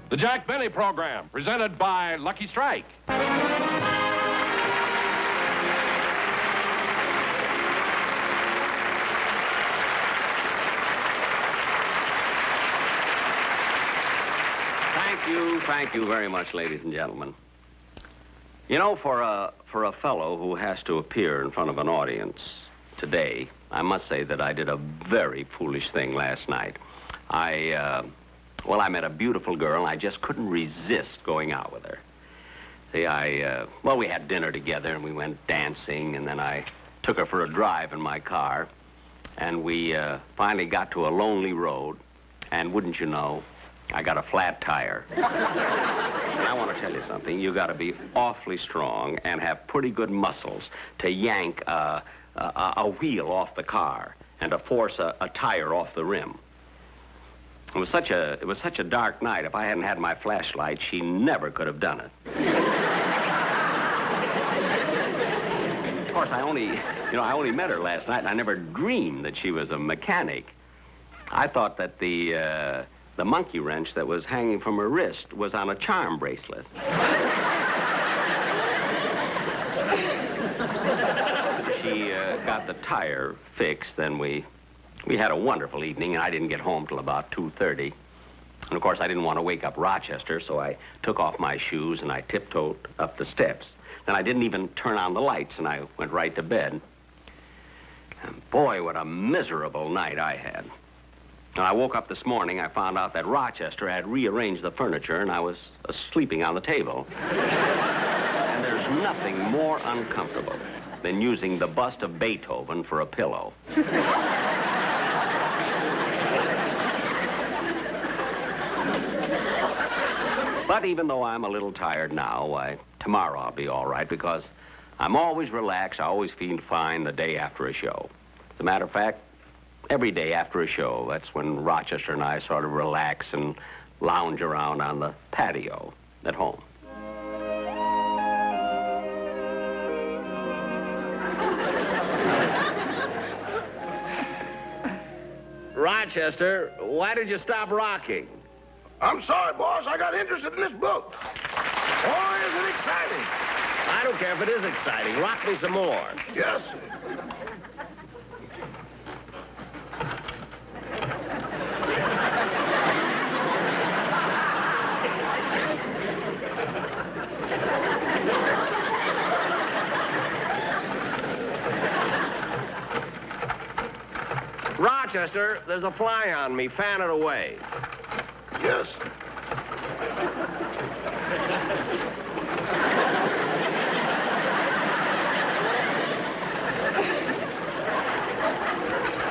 The Jack Benny Program, presented by Lucky Strike. Thank you very much, ladies and gentlemen. You know, for a fellow who has to appear in front of an audience today, I must say that I did a very foolish thing last night. I met a beautiful girl, and I just couldn't resist going out with her. See, we had dinner together, and we went dancing, and then I took her for a drive in my car, and we finally got to a lonely road, and wouldn't you know, I got a flat tire. And I want to tell you something. You got to be awfully strong and have pretty good muscles to yank a wheel off the car and to force a tire off the rim. It was such a dark night. If I hadn't had my flashlight, she never could have done it. Of course, I only met her last night, and I never dreamed that she was a mechanic. I thought that the monkey wrench that was hanging from her wrist was on a charm bracelet. She got the tire fixed, then we had a wonderful evening, and I didn't get home till about 2:30. And, of course, I didn't want to wake up Rochester, so I took off my shoes and I tiptoed up the steps. Then I didn't even turn on the lights, and I went right to bed. And, boy, what a miserable night I had. When I woke up this morning, I found out that Rochester had rearranged the furniture, and I was sleeping on the table. And there's nothing more uncomfortable than using the bust of Beethoven for a pillow. But even though I'm a little tired now, tomorrow I'll be all right, because I'm always relaxed. I always feel fine the day after a show. As a matter of fact, every day after a show, that's when Rochester and I sort of relax and lounge around on the patio at home. Rochester, why did you stop rocking? I'm sorry, boss. I got interested in this book. Oh, is it exciting? I don't care if it is exciting. Rock me some more. Yes. Rochester, there's a fly on me. Fan it away. Yes.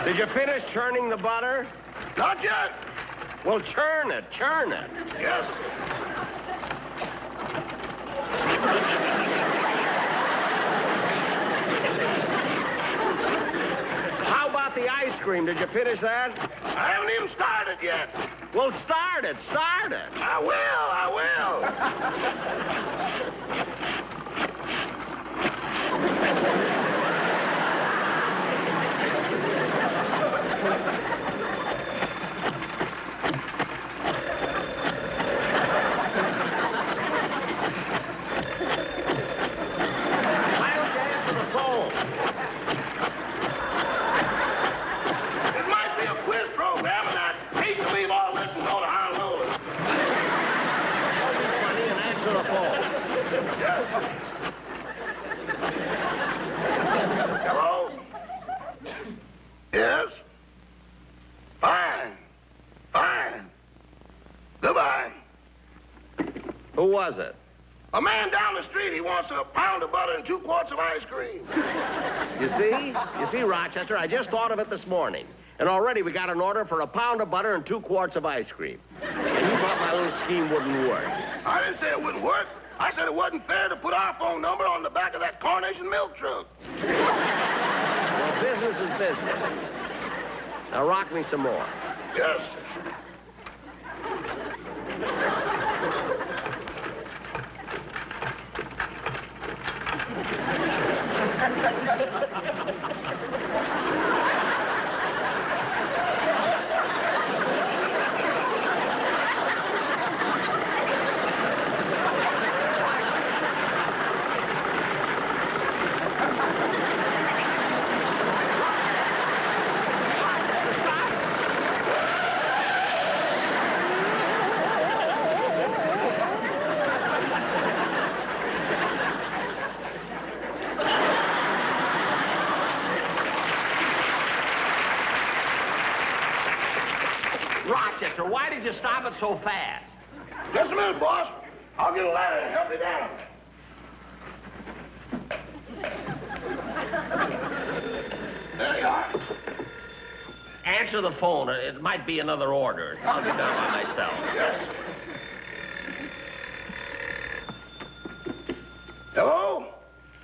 Did you finish churning the butter? Not yet. Well, churn it. Yes. How about the ice cream? Did you finish that? I haven't even started yet. Well, start it. I will. Why don't you answer the phone? It might be a quiz program, and I hate to leave all this and go to Honolulu. Don't be funny and answer the phone. Yes. Hello? Yes? Fine. Goodbye. Who was it? A man down the street, he wants a pound of butter and 2 quarts of ice cream. You see, Rochester, I just thought of it this morning. And already we got an order for a pound of butter and 2 quarts of ice cream. And you thought my little scheme wouldn't work. I didn't say it wouldn't work. I said it wasn't fair to put our phone number on the back of that Carnation milk truck. Well, business is business. Now rock me some more. Yes. Rochester, why did you stop it so fast? Just a minute, boss. I'll get a ladder and help you down. There you are. Answer the phone. It might be another order. I'll get done by myself. Yes. Hello?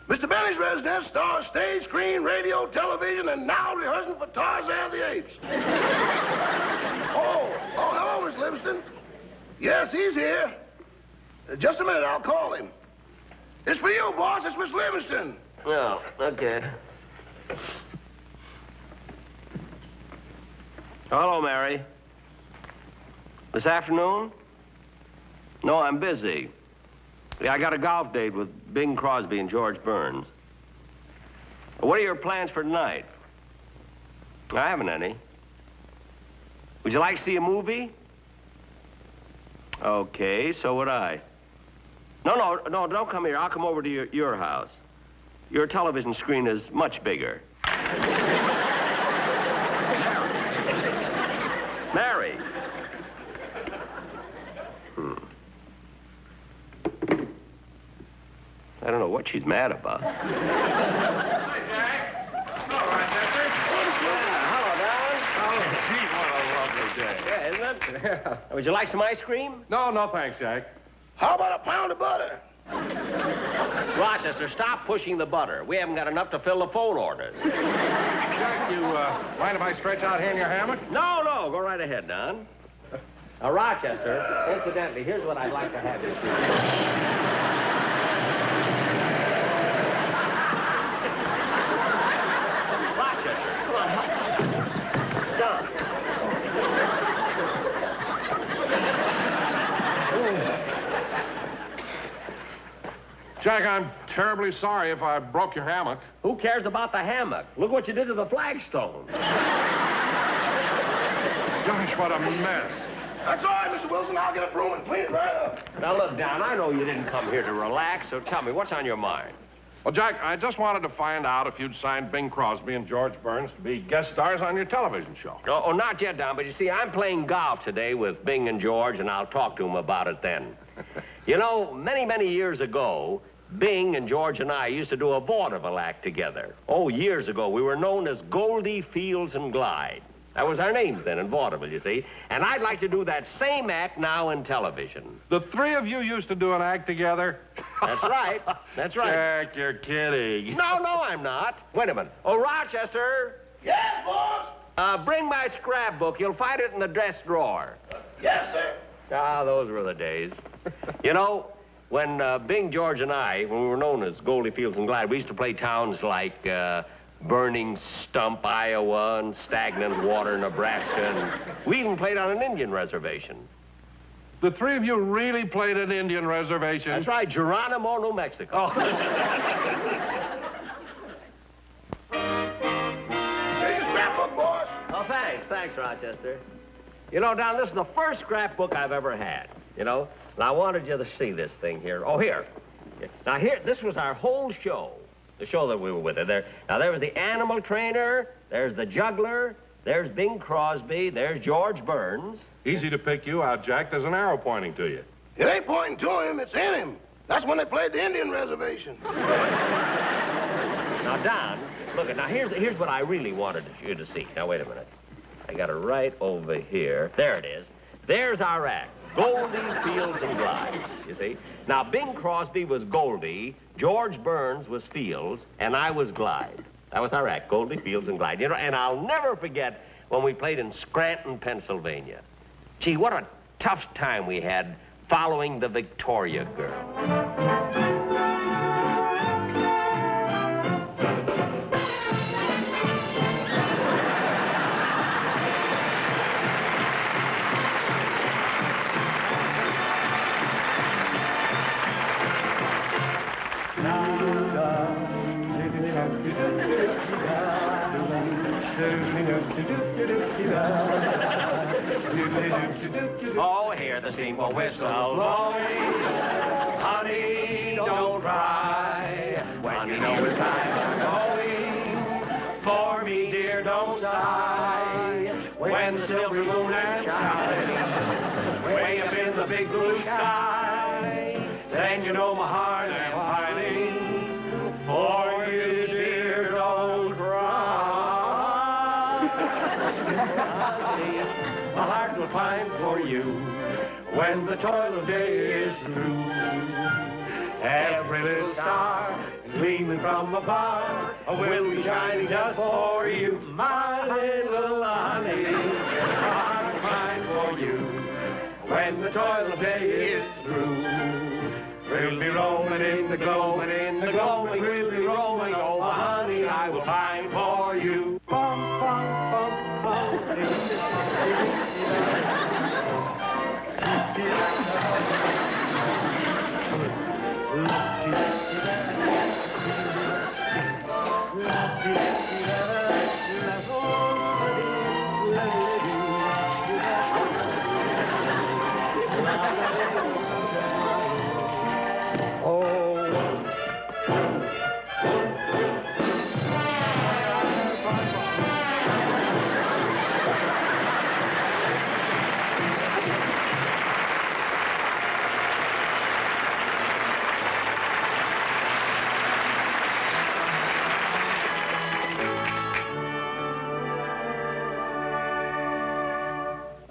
Mr. Benny's residence stars stage, screen, radio, television, and now rehearsing for Tarzan the Apes. Oh, hello, Miss Livingston. Yes, he's here. Just a minute, I'll call him. It's for you, boss. It's Miss Livingston. Oh, okay. Hello, Mary. This afternoon? No, I'm busy. Yeah, I got a golf date with Bing Crosby and George Burns. What are your plans for tonight? I haven't any. Would you like to see a movie? Okay, so would I. No, don't come here. I'll come over to your house. Your television screen is much bigger. Mary. I don't know what she's mad about. Hi, Jack. Hello, Rochester. Hello, Don. Oh, gee, what a lovely day. Yeah, isn't it? Would you like some ice cream? No, thanks, Jack. How about a pound of butter? Rochester, stop pushing the butter. We haven't got enough to fill the phone orders. Jack, you mind if I stretch out here in your hammock? No, go right ahead, Don. Now, Rochester, incidentally, here's what I'd like to have you do. Rochester, come on, help. Don. Jack, I'm terribly sorry if I broke your hammock. Who cares about the hammock? Look what you did to the flagstone. Gosh, what a mess. That's all right, Mr. Wilson. I'll get a broom and clean it right up. Now, look, Don, I know you didn't come here to relax, so tell me, what's on your mind? Well, Jack, I just wanted to find out if you'd signed Bing Crosby and George Burns to be guest stars on your television show. Oh, not yet, Don, but you see, I'm playing golf today with Bing and George, and I'll talk to them about it then. You know, many years ago, Bing and George and I used to do a vaudeville act together. Oh, years ago, we were known as Goldie, Fields, and Glide. That was our names then in vaudeville, you see. And I'd like to do that same act now in television. The three of you used to do an act together? That's right. That's right. Jack, you're kidding. No, I'm not. Wait a minute. Oh, Rochester, Yes, boss. bring my scrapbook. You'll find it in the desk drawer. Yes, sir. Ah, those were the days. You know, when Bing, George, and I, when we were known as Goldie, Fields, and Glide, we used to play towns like Burning Stump, Iowa, and Stagnant Water, Nebraska, and we even played on an Indian reservation. The three of you really played an Indian reservation? That's right, Geronimo, New Mexico. Here's your scrapbook, boss. Oh, thanks, Rochester. You know, Don, this is the first scrapbook I've ever had, you know? And I wanted you to see this thing here. Oh, here. Now, here, this was our whole show. The show that we were with. There was the animal trainer, there's the juggler, there's Bing Crosby, there's George Burns. Easy to pick you out, Jack. There's an arrow pointing to you. It ain't pointing to him, it's in him. That's when they played the Indian reservation. Now, Don, look, now here's what I really wanted you to see. Now, wait a minute. I got it right over here. There it is. There's our act. Goldie, Fields, and Glide, you see? Now, Bing Crosby was Goldie, George Burns was Fields, and I was Glide. That was our act, Goldie, Fields, and Glide. You know, and I'll never forget when we played in Scranton, Pennsylvania. Gee, what a tough time we had following the Victoria girl. Oh, hear the steamboat whistle blowing. Honey, don't cry. When you know it's time for going. For me, dear, don't sigh. When when the silvery moon and shine, way up in the big blue sky, then you know my heart am pining for you, dear, don't cry. My heart will pine for you when the toil of day is through. Every little star gleaming from afar will be shining just for you, my little honey. My heart will pine for you when the toil of day is through. We'll be roaming in the gloaming, in the gloaming, we'll be roaming, oh, my honey, I will pine for you. Bum, bum, bum, bum.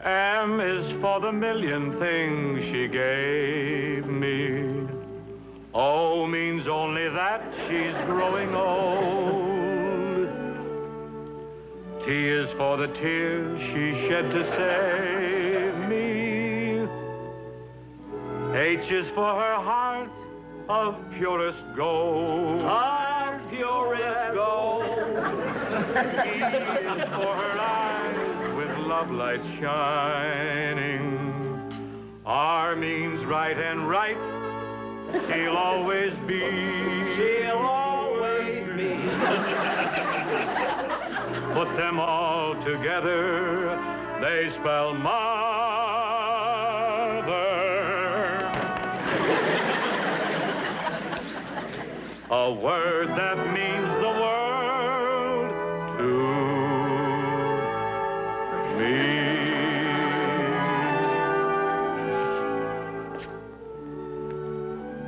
M is for the million things she gave me. O means only that she's growing old. T is for the tears she shed to save me. H is for her heart of purest gold. Of purest gold. E is for her eyes with love light shining. R means right, and right she'll always be. She'll always be. Put them all together, they spell mother. A word that means the world to me.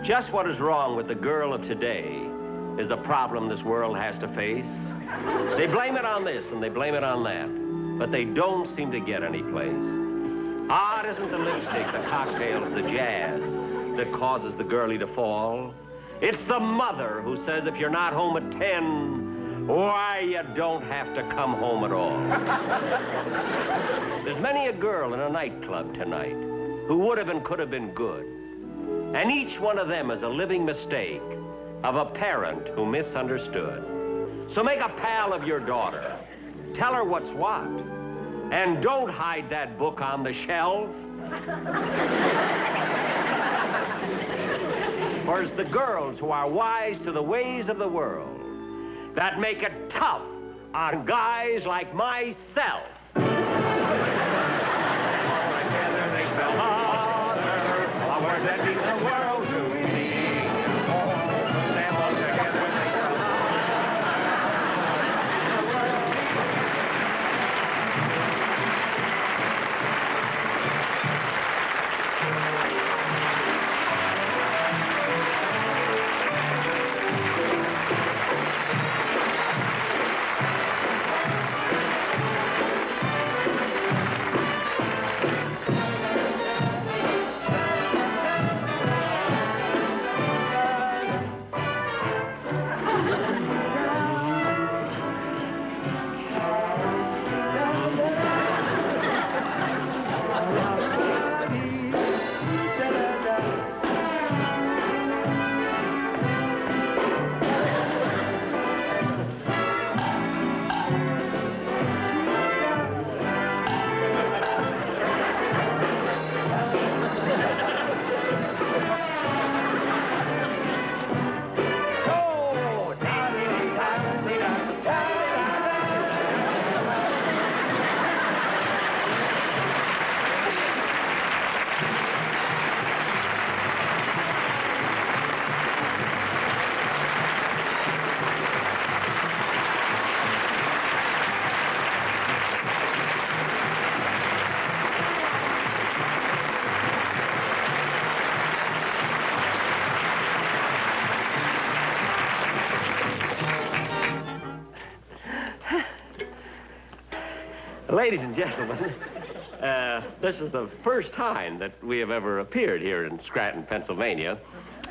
Just what is wrong with the girl of today is a problem this world has to face. They blame it on this and they blame it on that, but they don't seem to get any place. Ah, it isn't the lipstick, the cocktails, the jazz that causes the girlie to fall. It's the mother who says if you're not home at 10, why, you don't have to come home at all. There's many a girl in a nightclub tonight who would have and could have been good. And each one of them is a living mistake of a parent who misunderstood. So make a pal of your daughter. Tell her what's what. And don't hide that book on the shelf. For it's the girls who are wise to the ways of the world that make it tough on guys like myself. Together they spell mother, a word that means the world to me. Them all together they spell Ladies and gentlemen, this is the first time that we have ever appeared here in Scranton, Pennsylvania.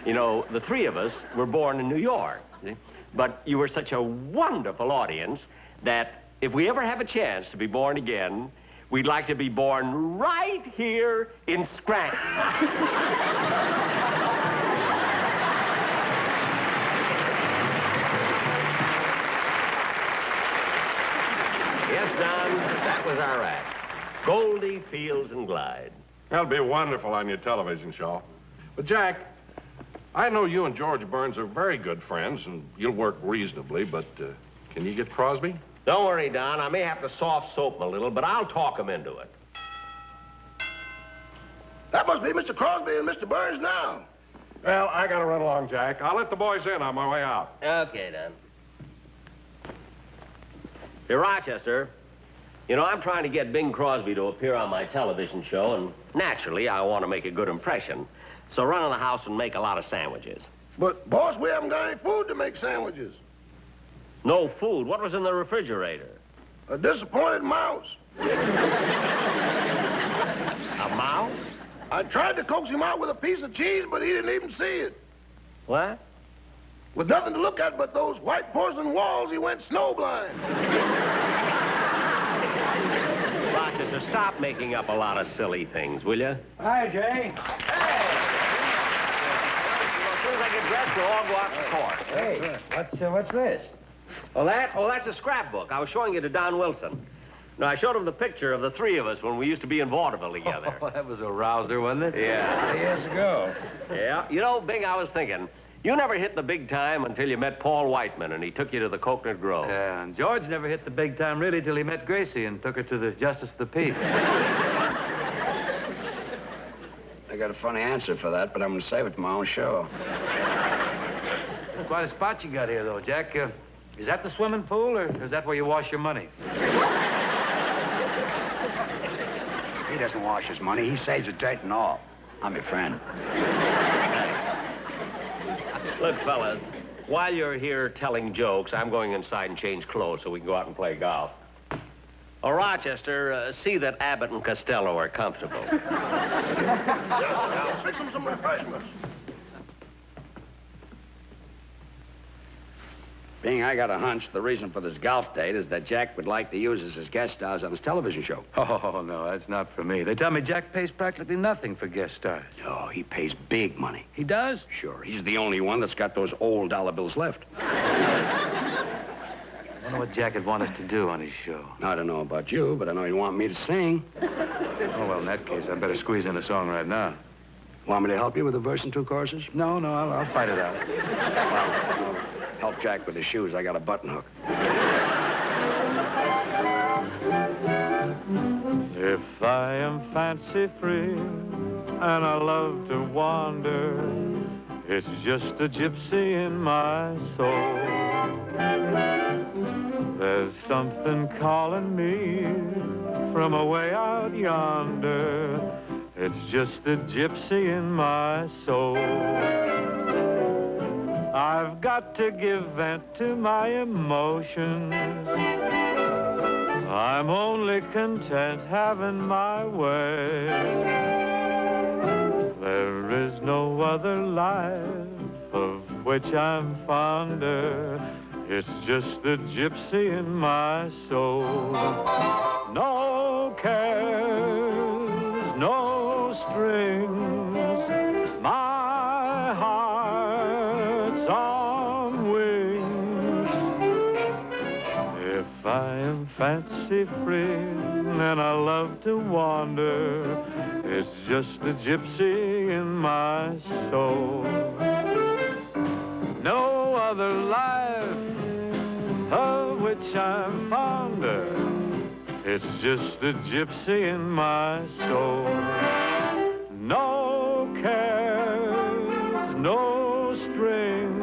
You know, the three of us were born in New York, but you were such a wonderful audience that if we ever have a chance to be born again, we'd like to be born right here in Scranton. Yes, Don, that was our act. Goldie, Fields, and Glide. That'll be wonderful on your television show. But, Jack, I know you and George Burns are very good friends, and you'll work reasonably, but can you get Crosby? Don't worry, Don. I may have to soft soap him a little, but I'll talk him into it. That must be Mr. Crosby and Mr. Burns now. Well, I gotta run along, Jack. I'll let the boys in on my way out. Okay, Don. Hey, Rochester, you know, I'm trying to get Bing Crosby to appear on my television show, and naturally, I want to make a good impression. So run in the house and make a lot of sandwiches. But, boss, we haven't got any food to make sandwiches. No food? What was in the refrigerator? A disappointed mouse. A mouse? I tried to coax him out with a piece of cheese, but he didn't even see it. What? With nothing to look at but those white porcelain walls, he went snowblind. Rochester, stop making up a lot of silly things, will you? Hi, Jay. Hey! As soon as I get dressed, we'll all go out to the course. Hey, what's this? That's a scrapbook. I was showing it to Don Wilson. No, I showed him the picture of the three of us when we used to be in vaudeville together. Oh, that was a rouser, wasn't it? Yeah. 3 years ago. Yeah. You know, Bing, I was thinking, you never hit the big time until you met Paul Whiteman and he took you to the Coconut Grove. Yeah, and George never hit the big time, really, till he met Gracie and took her to the Justice of the Peace. I got a funny answer for that, but I'm going to save it for my own show. It's quite a spot you got here, though, Jack. Is that the swimming pool, or is that where you wash your money? He doesn't wash his money. He saves it dirt and all. I'm your friend. Look, fellas, while you're here telling jokes, I'm going inside and change clothes so we can go out and play golf. Oh, Rochester, see that Abbott and Costello are comfortable. Yes, I'll fix him some refreshments. Bing, I got a hunch the reason for this golf date is that Jack would like to use us as guest stars on his television show. Oh, no, that's not for me. They tell me Jack pays practically nothing for guest stars. Oh, he pays big money. He does? Sure, he's the only one that's got those old dollar bills left. I wonder what Jack would want us to do on his show. I don't know about you, but I know he'd want me to sing. Oh, well, in that case, I better squeeze in a song right now. Want me to help you with a verse and 2 choruses? No, I'll fight it out. Well, help Jack with his shoes. I got a button hook. If I am fancy free and I love to wander, it's just a gypsy in my soul. There's something calling me from away out yonder. It's just a gypsy in my soul. I've got to give vent to my emotions. I'm only content having my way. There is no other life of which I'm fonder. It's just the gypsy in my soul. No cares, no strings. My heart's on wings. If I am fancy free and I love to wander, it's just the gypsy in my soul. No other life of which I'm fonder. It's just the gypsy in my soul. No cares, no strings.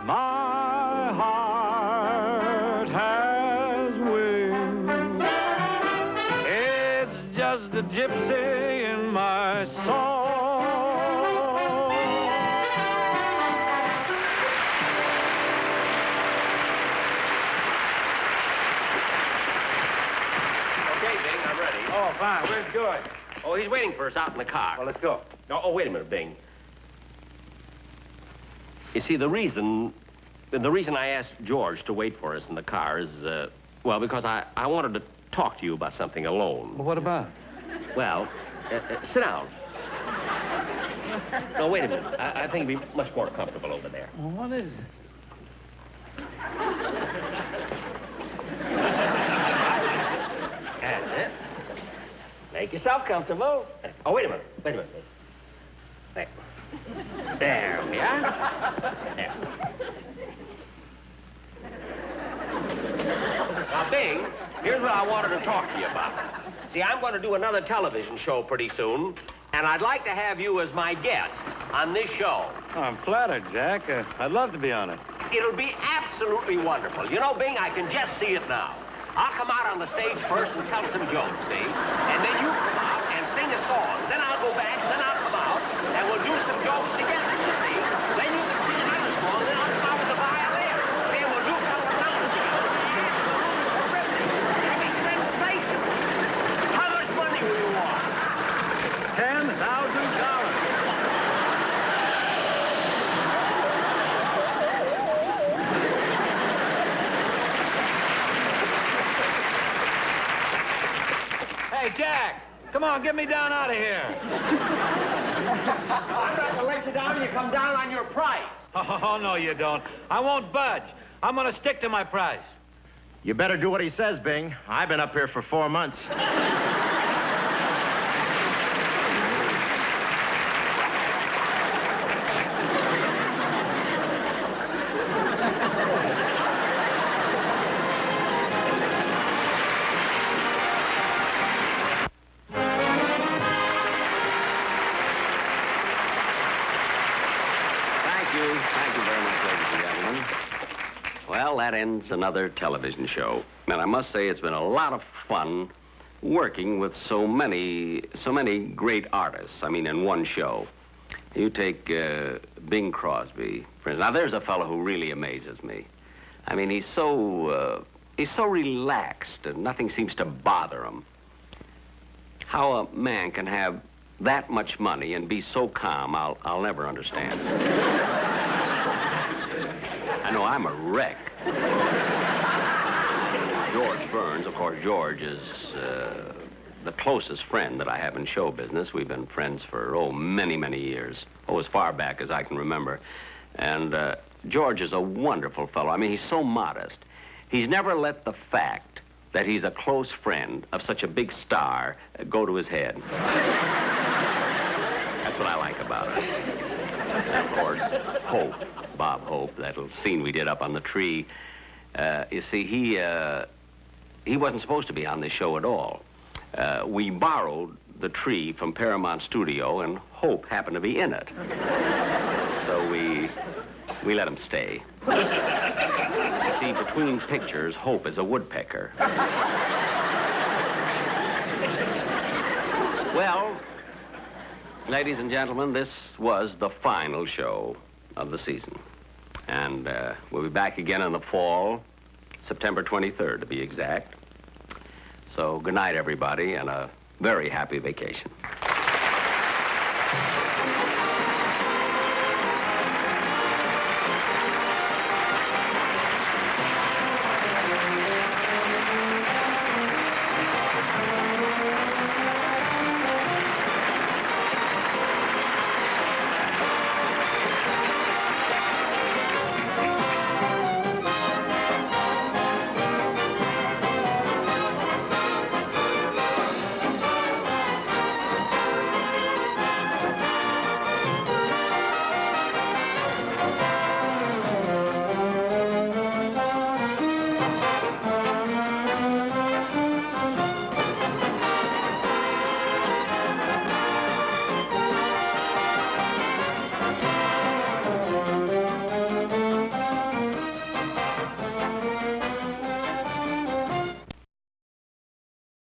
My heart has wings. It's just the gypsy in my soul. Oh, fine. Where's George? Oh, he's waiting for us out in the car. Well, let's go. Oh, wait a minute, Bing. You see, the reason I asked George to wait for us in the car is, well, because I wanted to talk to you about something alone. Well, what about? Well, sit down. No, wait a minute. I think it'd be much more comfortable over there. Well, what is it? That's it. Make yourself comfortable. Oh, wait a minute. Wait a minute. There. There we are. There. Now, Bing, here's what I wanted to talk to you about. See, I'm going to do another television show pretty soon, and I'd like to have you as my guest on this show. Oh, I'm flattered, Jack. I'd love to be on it. It'll be absolutely wonderful. You know, Bing, I can just see it now. I'll come out on the stage first and tell some jokes, see? And then you come out and sing a song. Then I'll go back, then I'll come out, and we'll do some jokes together, you see? Then you can sing another song, then I'll come out with the violin. See, and we'll do a couple of numbers together. Terrific. It'll be sensational. How much money will you want? $10,000. Hey, Jack, come on, get me down out of here. I'm not going to let you down. You come down on your price. Oh, no, you don't. I won't budge. I'm going to stick to my price. You better do what he says, Bing. I've been up here for 4 months. Thank you very much, ladies and gentlemen. Well, that ends another television show. And I must say it's been a lot of fun working with so many great artists, I mean, in one show. You take Bing Crosby, for instance. Now, there's a fellow who really amazes me. I mean, he's so relaxed and nothing seems to bother him. How a man can have that much money and be so calm, I'll never understand. I know I'm a wreck. George Burns, of course, George is the closest friend that I have in show business. We've been friends for, many, many years. As far back as I can remember. And George is a wonderful fellow. I mean, he's so modest. He's never let the fact that he's a close friend of such a big star go to his head. That's what I like about it. And of course, Hope, Bob Hope, that little scene we did up on the tree. You see, he wasn't supposed to be on this show at all. We borrowed the tree from Paramount Studio, and Hope happened to be in it. So we let him stay. You see, between pictures, Hope is a woodpecker. Well, ladies and gentlemen, this was the final show of the season. And we'll be back again in the fall, September 23rd, to be exact. So good night, everybody, and a very happy vacation.